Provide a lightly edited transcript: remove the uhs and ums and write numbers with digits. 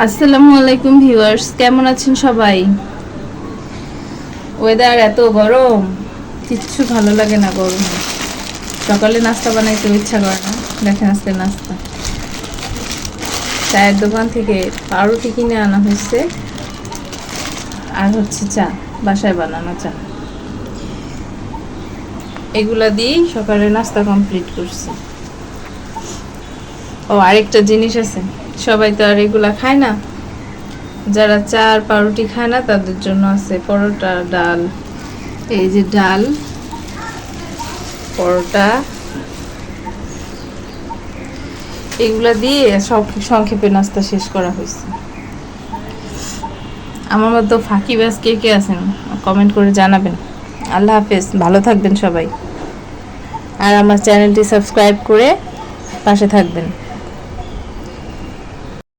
আসসালামু আলাইকুম ভিউয়ার্স, কেমন আছেন সবাই? ওয়েদার এত গরম, কিচ্ছু ভালো লাগে না গরমে। সকালে নাস্তা বানাইতে ইচ্ছা করে না। দেখেন আজকে নাস্তা, চায়ের দোকান থেকে পাউরুটি কিনে আনা হয়েছে, আর হচ্ছে চা, বাসায় বানানো চা। এগুলা দিয়েই সকালে নাস্তা কমপ্লিট করছি। ও আরেকটা জিনিস আছে, সবাই তো আর এগুলা খায় না। যারা চা আর পাউরুটি খায় না তাদের জন্য আছে পরোটা, ডাল। এই যে ডাল, পরোটা, এগুলা দিয়ে সব সংক্ষেপে নাস্তা শেষ করা হয়েছে। আমার মতো ফাঁকিবাজ কে কে আছেন কমেন্ট করে জানাবেন। আল্লাহ হাফেজ, ভালো থাকবেন সবাই, আর আমার চ্যানেলটি সাবস্ক্রাইব করে পাশে থাকবেন।